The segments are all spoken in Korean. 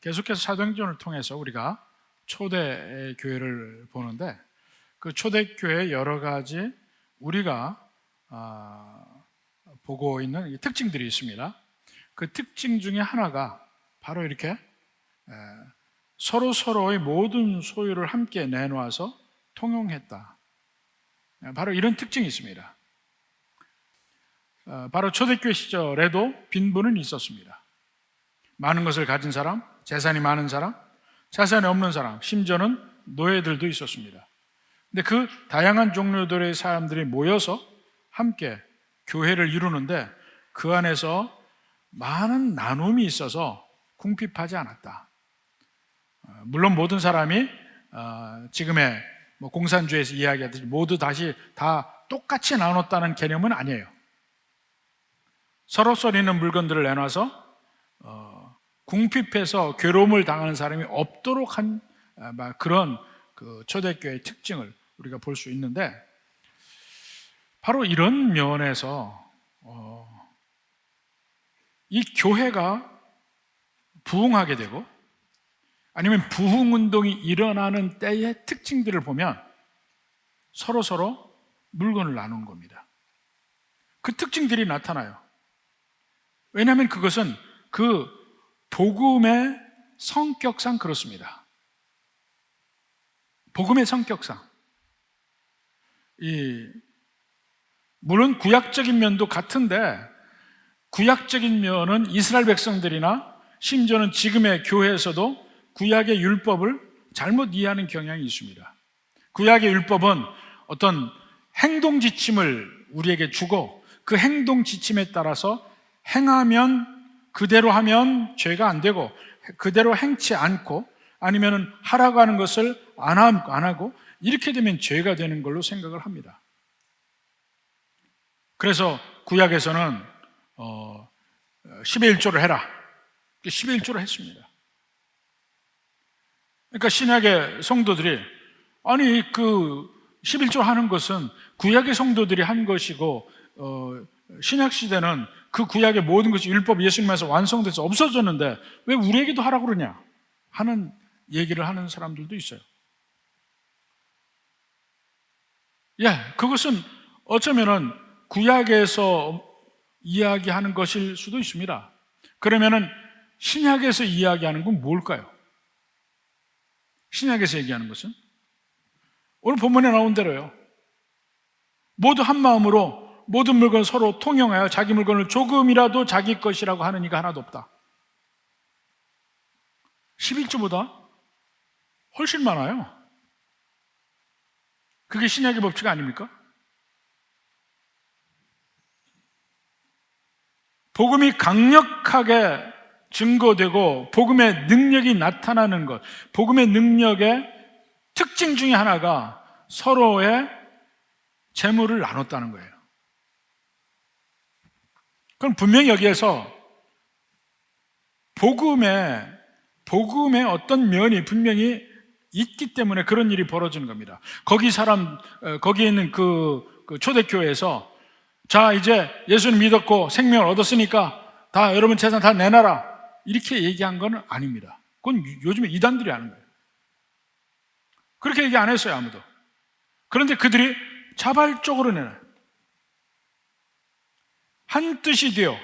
계속해서 사도행전을 통해서 우리가 초대교회를 보는데 그 초대교회의 여러 가지 우리가 보고 있는 특징들이 있습니다. 그 특징 중에 하나가 바로 이렇게 서로의 모든 소유를 함께 내놓아서 통용했다. 바로 이런 특징이 있습니다. 바로 초대교회 시절에도 빈부는 있었습니다. 많은 것을 가진 사람, 재산이 많은 사람, 재산이 없는 사람, 심지어는 노예들도 있었습니다. 근데 그 다양한 종류들의 사람들이 모여서 함께 교회를 이루는데 그 안에서 많은 나눔이 있어서 궁핍하지 않았다. 물론 모든 사람이 지금의 공산주의에서 이야기하듯이 모두 다시 다 똑같이 나눴다는 개념은 아니에요. 서로 있는 물건들을 내놔서 궁핍해서 괴로움을 당하는 사람이 없도록 한 그런 그 초대교회의 특징을 우리가 볼 수 있는데 바로 이런 면에서 이 교회가 부흥하게 되고 아니면 부흥운동이 일어나는 때의 특징들을 보면 서로 물건을 나눈 겁니다. 그 특징들이 나타나요. 왜냐하면 그것은 그 복음의 성격상 그렇습니다. 복음의 성격상. 물론 구약적인 면도 같은데 구약적인 면은 이스라엘 백성들이나 심지어는 지금의 교회에서도 구약의 율법을 잘못 이해하는 경향이 있습니다. 구약의 율법은 어떤 행동 지침을 우리에게 주고 그 행동 지침에 따라서 행하면 그대로 하면 죄가 안 되고 그대로 행치 않고 아니면 하라고 하는 것을 안 하고 이렇게 되면 죄가 되는 걸로 생각을 합니다. 그래서 구약에서는 10의 1조를 해라. 10의 1조를 했습니다. 그러니까 신약의 성도들이 아니 그 11조 하는 것은 구약의 성도들이 한 것이고 신약 시대는 그 구약의 모든 것이 율법 예수님에서 완성돼서 없어졌는데 왜 우리에게도 하라고 그러냐 하는 얘기를 하는 사람들도 있어요. 그것은 어쩌면은 구약에서 이야기하는 것일 수도 있습니다. 그러면은 신약에서 이야기하는 건 뭘까요? 신약에서 얘기하는 것은 오늘 본문에 나온 대로요. 모두 한 마음으로 모든 물건 서로 통용하여 자기 물건을 조금이라도 자기 것이라고 하는 이가 하나도 없다. 11조보다 훨씬 많아요. 그게 신약의 법칙 아닙니까? 복음이 강력하게 증거되고 복음의 능력이 나타나는 것, 복음의 능력의 특징 중에 하나가 서로의 재물을 나눴다는 거예요. 그럼 분명히 여기에서 복음의 어떤 면이 분명히 있기 때문에 그런 일이 벌어지는 겁니다. 거기에 있는 그 초대교회에서 자, 이제 예수님 믿었고 생명을 얻었으니까 다 여러분 재산 다 내놔라. 이렇게 얘기한 건 아닙니다. 그건 요즘에 이단들이 하는 거예요. 그렇게 얘기 안 했어요, 아무도. 그런데 그들이 자발적으로 내놔요. 한 뜻이 되어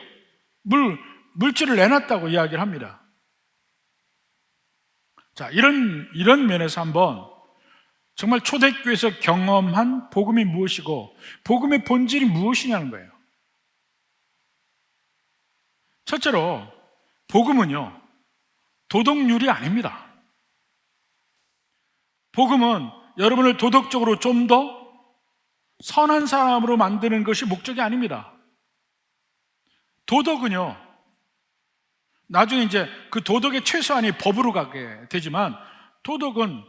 물질을 내놨다고 이야기를 합니다. 자, 이런 면에서 한번 정말 초대교회에서 경험한 복음이 무엇이고 복음의 본질이 무엇이냐는 거예요. 첫째로 복음은요 도덕률이 아닙니다. 복음은 여러분을 도덕적으로 좀 더 선한 사람으로 만드는 것이 목적이 아닙니다. 도덕은요 나중에 이제 그 도덕의 최소한이 법으로 가게 되지만 도덕은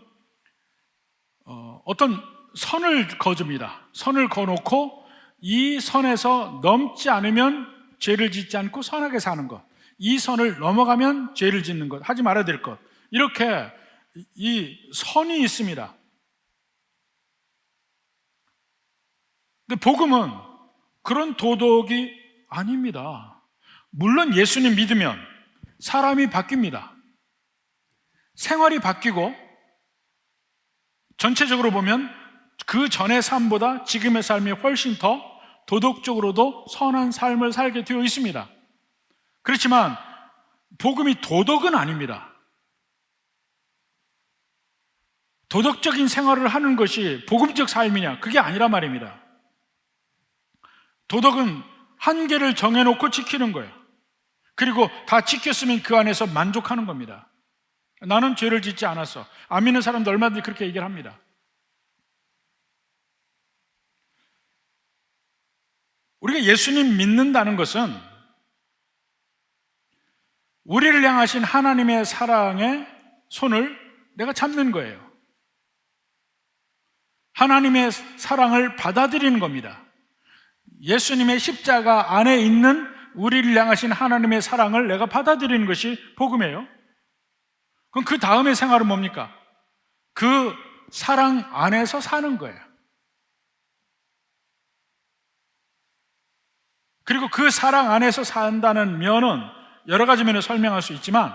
어떤 선을 거줍니다. 선을 거놓고 이 선에서 넘지 않으면 죄를 짓지 않고 선하게 사는 것, 이 선을 넘어가면 죄를 짓는 것, 하지 말아야 될 것, 이렇게 이 선이 있습니다. 근데 복음은 그런 도덕이 아닙니다. 물론 예수님 믿으면 사람이 바뀝니다. 생활이 바뀌고 전체적으로 보면 그 전의 삶보다 지금의 삶이 훨씬 더 도덕적으로도 선한 삶을 살게 되어 있습니다. 그렇지만 복음이 도덕은 아닙니다. 도덕적인 생활을 하는 것이 복음적 삶이냐? 그게 아니란 말입니다. 도덕은 한계를 정해놓고 지키는 거예요. 그리고 다 지켰으면 그 안에서 만족하는 겁니다. 나는 죄를 짓지 않았어. 안 믿는 사람도 얼마든지 그렇게 얘기를 합니다. 우리가 예수님 믿는다는 것은 우리를 향하신 하나님의 사랑의 손을 내가 잡는 거예요. 하나님의 사랑을 받아들이는 겁니다. 예수님의 십자가 안에 있는 우리를 향하신 하나님의 사랑을 내가 받아들이는 것이 복음이에요. 그럼 그 다음의 생활은 뭡니까? 그 사랑 안에서 사는 거예요. 그리고 그 사랑 안에서 산다는 면은 여러 가지 면을 설명할 수 있지만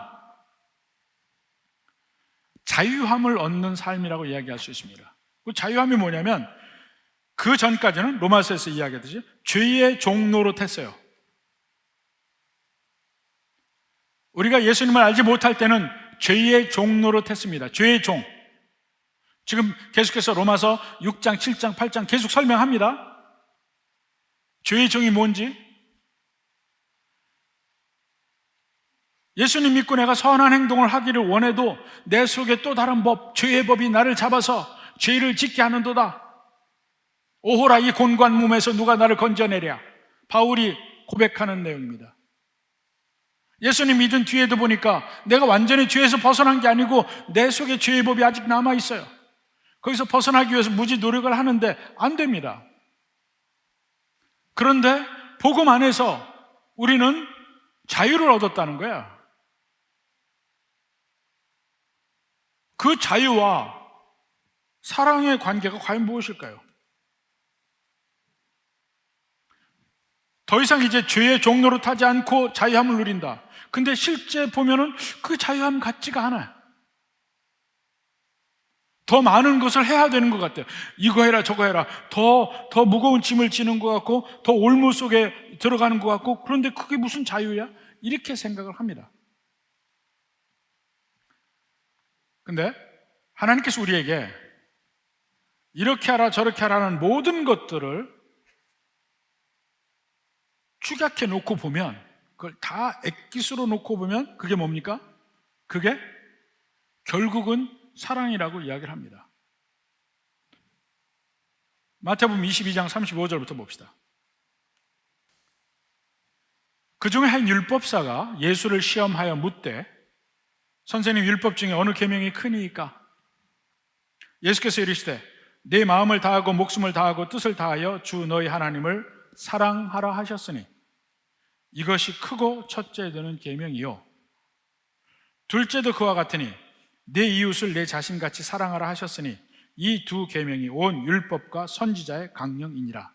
자유함을 얻는 삶이라고 이야기할 수 있습니다. 그 자유함이 뭐냐면 그 전까지는 로마서에서 이야기하듯이 죄의 종 노릇했어요. 우리가 예수님을 알지 못할 때는 죄의 종 노릇했습니다. 죄의 종. 지금 계속해서 로마서 6장, 7장, 8장 계속 설명합니다. 죄의 종이 뭔지. 예수님 믿고 내가 선한 행동을 하기를 원해도 내 속에 또 다른 법, 죄의 법이 나를 잡아서 죄를 짓게 하는도다. 오호라 이 곤고한 몸에서 누가 나를 건져내랴. 바울이 고백하는 내용입니다. 예수님 믿은 뒤에도 보니까 내가 완전히 죄에서 벗어난 게 아니고 내 속에 죄의 법이 아직 남아있어요. 거기서 벗어나기 위해서 무지 노력을 하는데 안 됩니다. 그런데 복음 안에서 우리는 자유를 얻었다는 거야. 그 자유와 사랑의 관계가 과연 무엇일까요? 더 이상 이제 죄의 종로로 타지 않고 자유함을 누린다. 근데 실제 보면은 그 자유함 같지가 않아요. 더 많은 것을 해야 되는 것 같아요. 이거 해라 저거 해라. 더 무거운 짐을 지는 것 같고 더 올무 속에 들어가는 것 같고 그런데 그게 무슨 자유야? 이렇게 생각을 합니다. 근데 하나님께서 우리에게 이렇게 하라 저렇게 하라는 모든 것들을 축약해 놓고 보면 그걸 다 액기스로 놓고 보면 그게 뭡니까? 그게 결국은 사랑이라고 이야기를 합니다. 마태복음 22장 35절부터 봅시다. 그 중에 한 율법사가 예수를 시험하여 묻되 선생님 율법 중에 어느 계명이 크니이까? 예수께서 이르시되 내 마음을 다하고 목숨을 다하고 뜻을 다하여 주 너희 하나님을 사랑하라 하셨으니 이것이 크고 첫째 되는 계명이요 둘째도 그와 같으니 내 이웃을 내 자신같이 사랑하라 하셨으니 이 두 계명이 온 율법과 선지자의 강령이니라.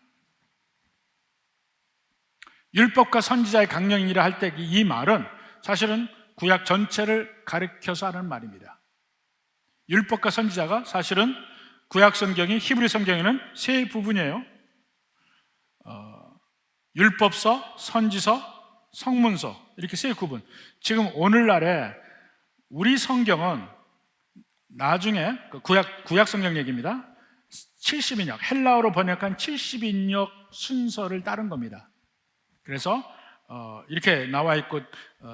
율법과 선지자의 강령이니라 할 때 이 말은 사실은 구약 전체를 가리켜서 하는 말입니다. 율법과 선지자가 사실은 구약 성경이 히브리 성경에는 세 부분이에요. 율법서, 선지서, 성문서 이렇게 세 구분. 지금 오늘날에 우리 성경은 나중에 구약 성경 얘기입니다. 70인역 헬라어로 번역한 70인역 순서를 따른 겁니다. 그래서 이렇게 나와 있고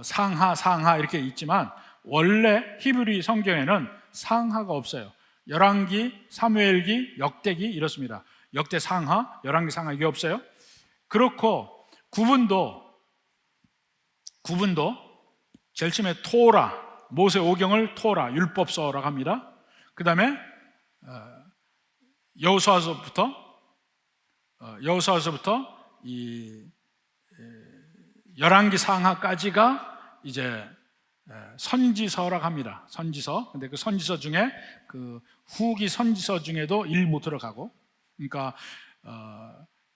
상하 이렇게 있지만 원래 히브리 성경에는 상하가 없어요. 열왕기, 사무엘기, 역대기 이렇습니다. 역대 상하, 열왕기 상하 이게 없어요. 그렇고 구분도 제일 처음에 토라, 모세 오경을 토라, 율법서라고 합니다. 그 다음에 여호수아서부터 이 열왕기 상하까지가 이제 선지서라고 합니다. 선지서. 근데 그 선지서 중에 그 후기 선지서 중에도 일부 들어가고, 그러니까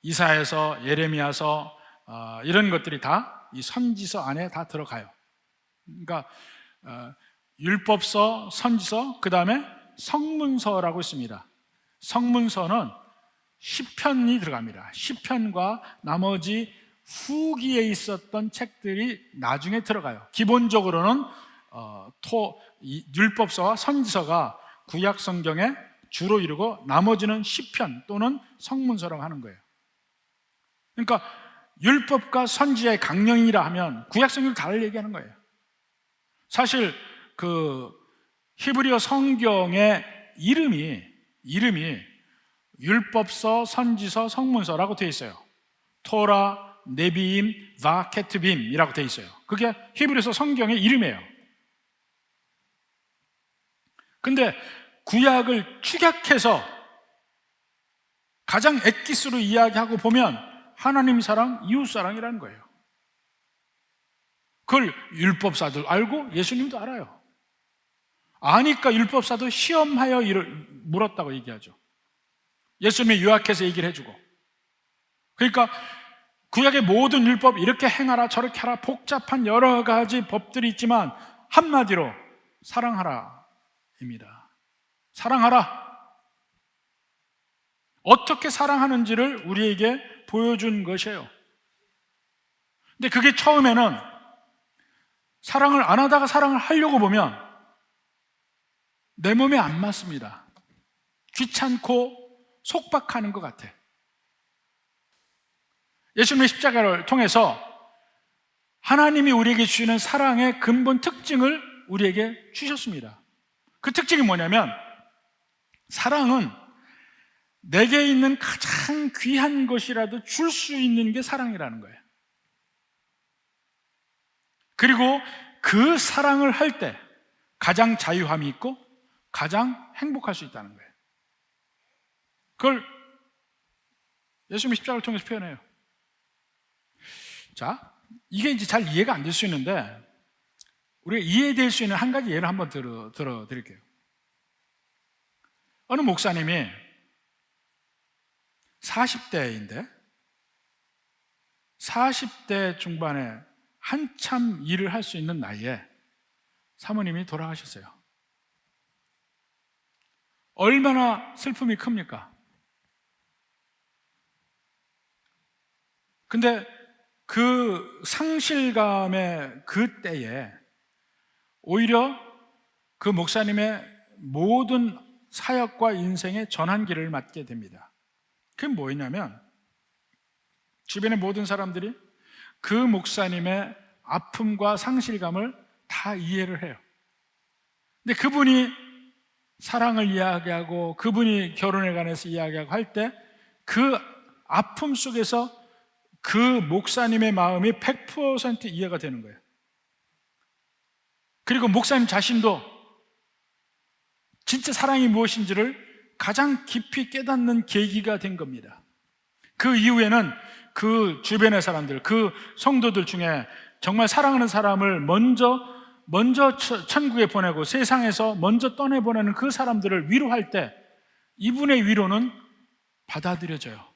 이사야서, 예레미야서 이런 것들이 다 이 선지서 안에 다 들어가요. 그러니까 율법서, 선지서, 그 다음에 성문서라고 있습니다. 성문서는 시편이 들어갑니다. 시편과 나머지 후기에 있었던 책들이 나중에 들어가요. 기본적으로는 율법서와 선지서가 구약 성경에 주로 이루고 나머지는 시편 또는 성문서라고 하는 거예요. 그러니까 율법과 선지자의 강령이라 하면 구약 성경을 다 얘기하는 거예요. 사실 그 히브리어 성경의 이름이 율법서, 선지서, 성문서라고 되어 있어요. 토라, 네비임, 바케트빔이라고 되어 있어요. 그게 히브리서 성경의 이름이에요. 근데 구약을 축약해서 가장 엑기스로 이야기하고 보면 하나님 사랑, 이웃 사랑이라는 거예요. 그걸 율법사도 알고 예수님도 알아요. 아니까 율법사도 시험하여 물었다고 얘기하죠. 예수님이 요약해서 얘기를 해주고. 그러니까 구약의 모든 율법 이렇게 행하라 저렇게 하라 복잡한 여러 가지 법들이 있지만 한마디로 사랑하라입니다. 사랑하라. 어떻게 사랑하는지를 우리에게 보여준 것이에요. 근데 그게 처음에는 사랑을 안 하다가 사랑을 하려고 보면 내 몸에 안 맞습니다. 귀찮고 속박하는 것 같아. 예수님의 십자가를 통해서 하나님이 우리에게 주시는 사랑의 근본 특징을 우리에게 주셨습니다. 그 특징이 뭐냐면 사랑은 내게 있는 가장 귀한 것이라도 줄 수 있는 게 사랑이라는 거예요. 그리고 그 사랑을 할 때 가장 자유함이 있고 가장 행복할 수 있다는 거예요. 그걸 예수님의 십자가를 통해서 표현해요. 자, 이게 이제 잘 이해가 안 될 수 있는데 우리가 이해될 수 있는 한 가지 예를 한번 들어드릴게요. 어느 목사님이 40대인데 40대 중반에 한참 일을 할 수 있는 나이에 사모님이 돌아가셨어요. 얼마나 슬픔이 큽니까? 근데 그 상실감의 그 때에 오히려 그 목사님의 모든 사역과 인생의 전환기를 맞게 됩니다. 그게 뭐였냐면 주변의 모든 사람들이 그 목사님의 아픔과 상실감을 다 이해를 해요. 근데 그분이 사랑을 이야기하고 그분이 결혼에 관해서 이야기하고 할 때 그 아픔 속에서 그 목사님의 마음이 100% 이해가 되는 거예요. 그리고 목사님 자신도 진짜 사랑이 무엇인지를 가장 깊이 깨닫는 계기가 된 겁니다. 그 이후에는 그 주변의 사람들, 그 성도들 중에 정말 사랑하는 사람을 먼저 천국에 보내고 세상에서 먼저 떠내보내는 그 사람들을 위로할 때 이분의 위로는 받아들여져요.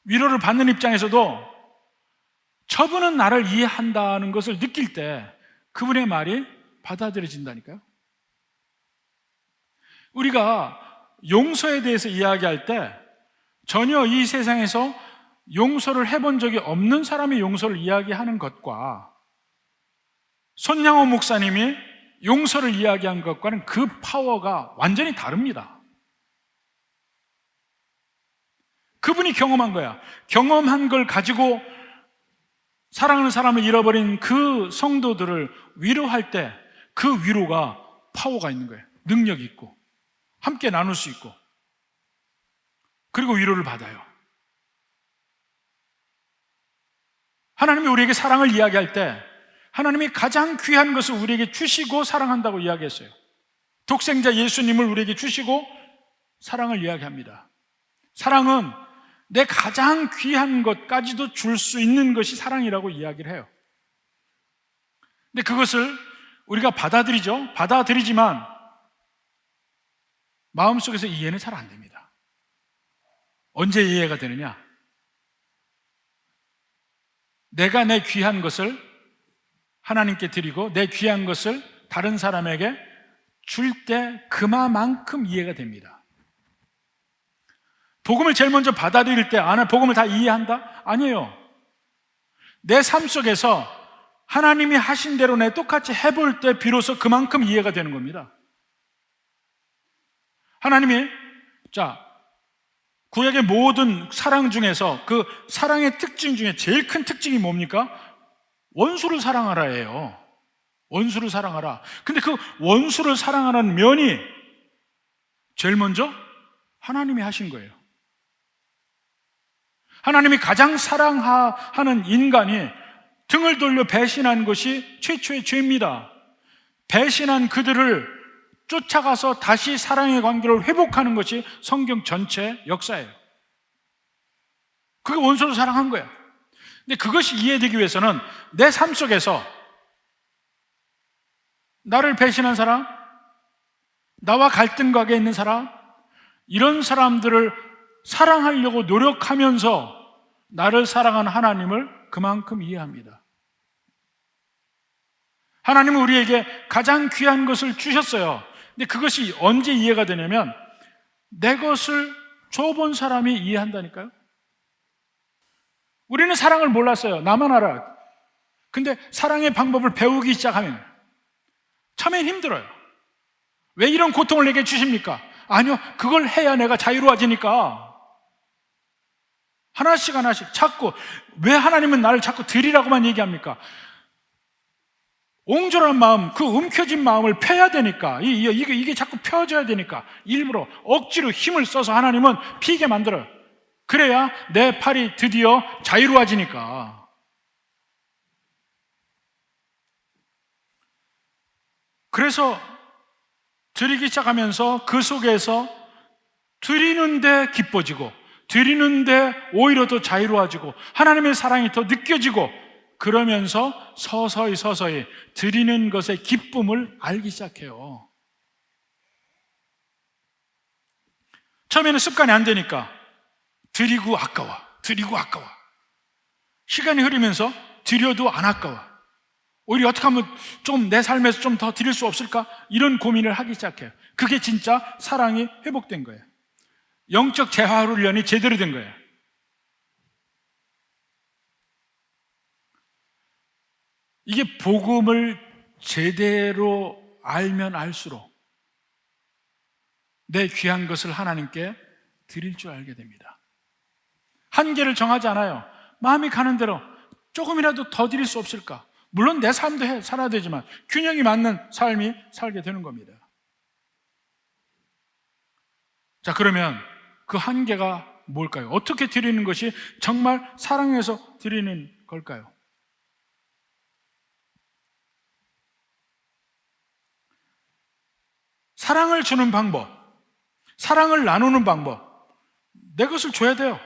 위로를 받는 입장에서도 저분은 나를 이해한다는 것을 느낄 때 그분의 말이 받아들여진다니까요. 우리가 용서에 대해서 이야기할 때 전혀 이 세상에서 용서를 해본 적이 없는 사람의 용서를 이야기하는 것과 손양호 목사님이 용서를 이야기한 것과는 그 파워가 완전히 다릅니다. 그분이 경험한 거야. 경험한 걸 가지고 사랑하는 사람을 잃어버린 그 성도들을 위로할 때 그 위로가 파워가 있는 거예요. 능력이 있고 함께 나눌 수 있고 그리고 위로를 받아요. 하나님이 우리에게 사랑을 이야기할 때 하나님이 가장 귀한 것을 우리에게 주시고 사랑한다고 이야기했어요. 독생자 예수님을 우리에게 주시고 사랑을 이야기합니다. 사랑은 내 가장 귀한 것까지도 줄 수 있는 것이 사랑이라고 이야기를 해요. 근데 그것을 우리가 받아들이지만 마음속에서 이해는 잘 안 됩니다. 언제 이해가 되느냐? 내가 내 귀한 것을 하나님께 드리고 내 귀한 것을 다른 사람에게 줄 때 그만큼 이해가 됩니다. 복음을 제일 먼저 받아들일 때 복음을 다 이해한다? 아니에요. 내 삶 속에서 하나님이 하신 대로 내 똑같이 해볼 때 비로소 그만큼 이해가 되는 겁니다. 하나님이 구약의 모든 사랑 중에서 그 사랑의 특징 중에 제일 큰 특징이 뭡니까? 원수를 사랑하라예요. 원수를 사랑하라. 근데 그 원수를 사랑하는 면이 제일 먼저 하나님이 하신 거예요. 하나님이 가장 사랑하는 인간이 등을 돌려 배신한 것이 최초의 죄입니다. 배신한 그들을 쫓아가서 다시 사랑의 관계를 회복하는 것이 성경 전체 역사예요. 그게 원수를 사랑한 거예요. 근데 그것이 이해되기 위해서는 내 삶 속에서 나를 배신한 사람, 나와 갈등 관계에 있는 사람, 이런 사람들을 사랑하려고 노력하면서 나를 사랑하는 하나님을 그만큼 이해합니다. 하나님은 우리에게 가장 귀한 것을 주셨어요. 근데 그것이 언제 이해가 되냐면 내 것을 줘본 사람이 이해한다니까요. 우리는 사랑을 몰랐어요. 나만 알아. 근데 사랑의 방법을 배우기 시작하면 처음엔 힘들어요. 왜 이런 고통을 내게 주십니까? 아니요, 그걸 해야 내가 자유로워지니까. 하나씩 자꾸, 왜 하나님은 나를 자꾸 드리라고만 얘기합니까? 옹졸한 마음, 그 움켜진 마음을 펴야 되니까, 이게 자꾸 펴져야 되니까 일부러 억지로 힘을 써서 하나님은 피게 만들어요. 그래야 내 팔이 드디어 자유로워지니까. 그래서 드리기 시작하면서 그 속에서 드리는데 기뻐지고, 드리는데 오히려 더 자유로워지고, 하나님의 사랑이 더 느껴지고, 그러면서 서서히 드리는 것의 기쁨을 알기 시작해요. 처음에는 습관이 안 되니까 드리고 아까워. 시간이 흐르면서 드려도 안 아까워. 오히려 어떻게 하면 좀 내 삶에서 좀 더 드릴 수 없을까? 이런 고민을 하기 시작해요. 그게 진짜 사랑이 회복된 거예요. 영적 재활훈련이 제대로 된 거예요. 이게 복음을 제대로 알면 알수록 내 귀한 것을 하나님께 드릴 줄 알게 됩니다. 한계를 정하지 않아요. 마음이 가는 대로 조금이라도 더 드릴 수 없을까? 물론 내 삶도 살아야 되지만 균형이 맞는 삶이 살게 되는 겁니다. 자, 그러면 그 한계가 뭘까요? 어떻게 드리는 것이 정말 사랑해서 드리는 걸까요? 사랑을 주는 방법, 사랑을 나누는 방법, 내 것을 줘야 돼요.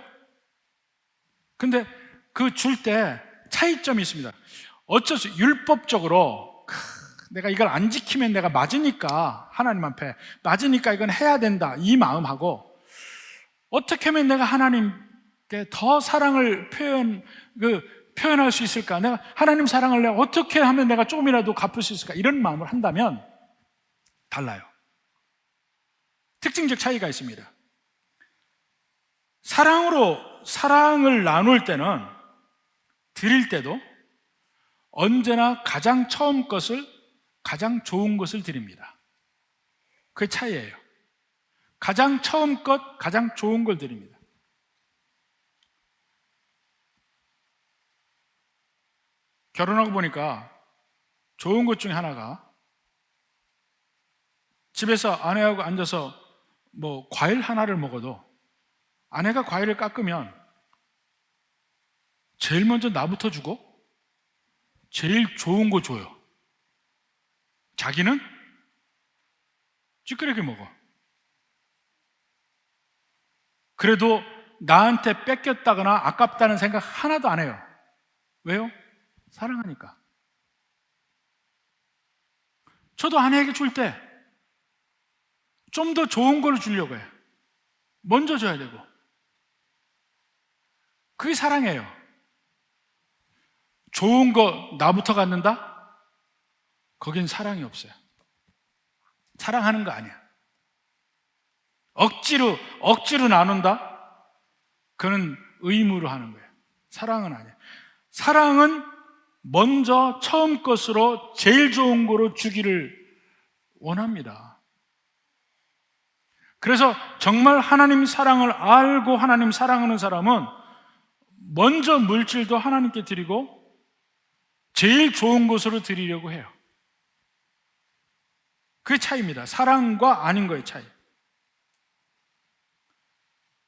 근데 그 줄 때 차이점이 있습니다. 어쩔 수 율법적으로 내가 이걸 안 지키면 내가 맞으니까, 하나님 앞에 맞으니까 이건 해야 된다, 이 마음하고, 어떻게 하면 내가 하나님께 더 사랑을 표현할 수 있을까? 내가 하나님 사랑을 내가 어떻게 하면 내가 조금이라도 갚을 수 있을까? 이런 마음을 한다면 달라요. 특징적 차이가 있습니다. 사랑을 나눌 때는, 드릴 때도 언제나 가장 처음 것을, 가장 좋은 것을 드립니다. 그게 차이예요. 가장 처음 것, 가장 좋은 걸 드립니다. 결혼하고 보니까 좋은 것 중에 하나가, 집에서 아내하고 앉아서 과일 하나를 먹어도 아내가 과일을 깎으면 제일 먼저 나부터 주고 제일 좋은 거 줘요. 자기는 찌끄레기 먹어. 그래도 나한테 뺏겼다거나 아깝다는 생각 하나도 안 해요. 왜요? 사랑하니까. 저도 아내에게 줄 때 좀 더 좋은 걸 주려고 해요. 먼저 줘야 되고. 그게 사랑이에요. 좋은 거 나부터 갖는다? 거긴 사랑이 없어요. 사랑하는 거 아니야. 억지로 나눈다? 그는 의무로 하는 거예요. 사랑은 아니야. 사랑은 먼저 처음 것으로 제일 좋은 거로 주기를 원합니다. 그래서 정말 하나님 사랑을 알고 하나님 사랑하는 사람은 먼저 물질도 하나님께 드리고 제일 좋은 것으로 드리려고 해요. 그게 차이입니다. 사랑과 아닌 거의 차이.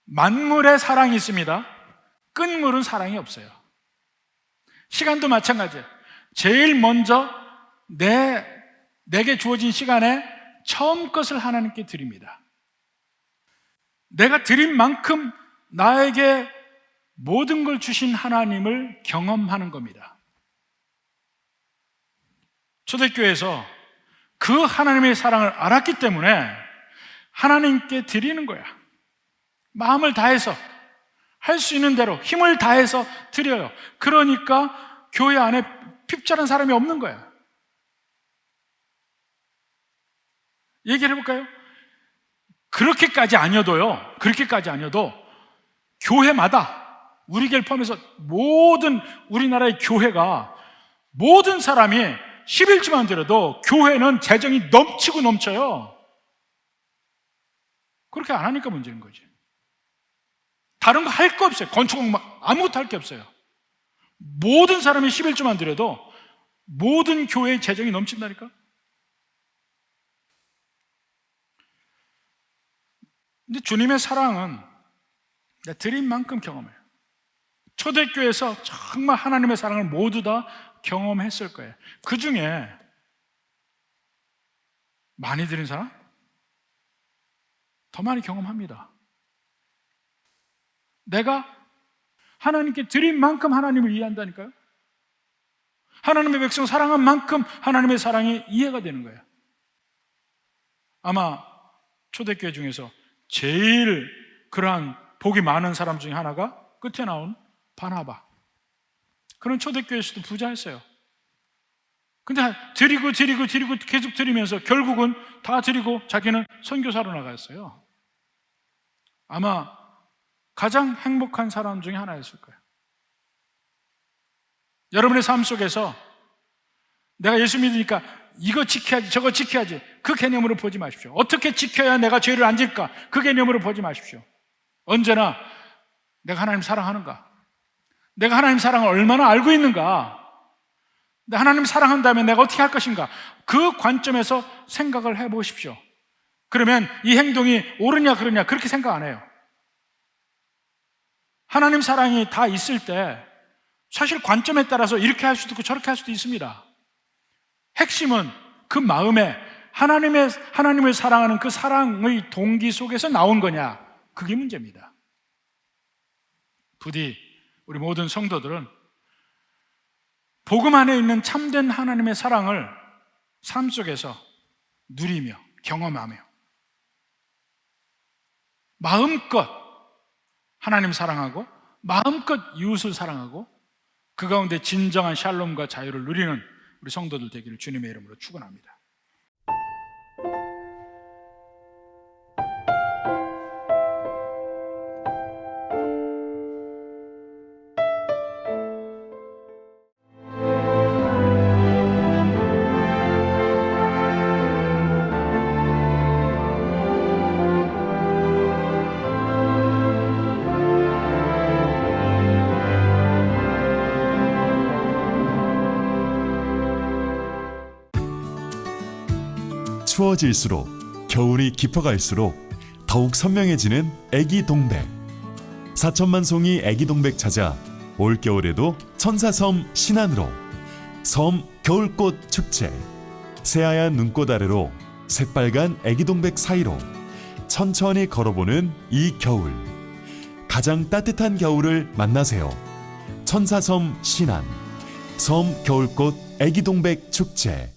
만물에 사랑이 있습니다. 끝물은 사랑이 없어요. 시간도 마찬가지예요. 제일 먼저 내게 주어진 시간에 처음 것을 하나님께 드립니다. 내가 드린 만큼 나에게 모든 걸 주신 하나님을 경험하는 겁니다. 초대교회에서 그 하나님의 사랑을 알았기 때문에 하나님께 드리는 거야. 마음을 다해서 할 수 있는 대로 힘을 다해서 드려요. 그러니까 교회 안에 핍절한 사람이 없는 거야. 얘기를 해볼까요? 그렇게까지 아니어도 교회마다 우리 교회를 포함해서 모든 우리나라의 교회가 모든 사람이 11주만 드려도 교회는 재정이 넘치고 넘쳐요. 그렇게 안 하니까 문제인 거지. 다른 거 할 거 없어요. 건축은 막 아무것도 할 게 없어요. 모든 사람이 11주만 드려도 모든 교회의 재정이 넘친다니까. 근데 주님의 사랑은 드린 만큼 경험해요. 초대교회에서 정말 하나님의 사랑을 모두 다 경험했을 거예요. 그 중에 많이 드린 사람? 더 많이 경험합니다. 내가 하나님께 드린 만큼 하나님을 이해한다니까요. 하나님의 백성 사랑한 만큼 하나님의 사랑이 이해가 되는 거예요. 아마 초대교회 중에서 제일 그러한 복이 많은 사람 중에 하나가 끝에 나온 바나바. 그런 초대교회에서도 부자였어요. 근데 드리고 계속 드리면서 결국은 다 드리고 자기는 선교사로 나갔어요. 아마 가장 행복한 사람 중에 하나였을 거예요. 여러분의 삶 속에서 내가 예수 믿으니까 이거 지켜야지 저거 지켜야지 그 개념으로 보지 마십시오. 어떻게 지켜야 내가 죄를 안 질까 그 개념으로 보지 마십시오. 언제나 내가 하나님 사랑하는가, 내가 하나님 사랑을 얼마나 알고 있는가, 내가 하나님 사랑한다면 내가 어떻게 할 것인가, 그 관점에서 생각을 해보십시오. 그러면 이 행동이 옳으냐 그러냐 그렇게 생각 안 해요. 하나님 사랑이 다 있을 때 사실 관점에 따라서 이렇게 할 수도 있고 저렇게 할 수도 있습니다. 핵심은 그 마음에 하나님을 사랑하는 그 사랑의 동기 속에서 나온 거냐, 그게 문제입니다. 부디 우리 모든 성도들은 복음 안에 있는 참된 하나님의 사랑을 삶 속에서 누리며 경험하며 마음껏 하나님 사랑하고 마음껏 이웃을 사랑하고 그 가운데 진정한 샬롬과 자유를 누리는 우리 성도들 되기를 주님의 이름으로 축원합니다. 추워질수록 겨울이 깊어갈수록 더욱 선명해지는 애기 동백. 4천만 송이 애기 동백 찾아 올겨울에도 천사섬 신안으로 섬 겨울꽃 축제. 새하얀 눈꽃 아래로 새빨간 애기 동백 사이로 천천히 걸어보는 이 겨울. 가장 따뜻한 겨울을 만나세요. 천사섬 신안 섬 겨울꽃 애기 동백 축제.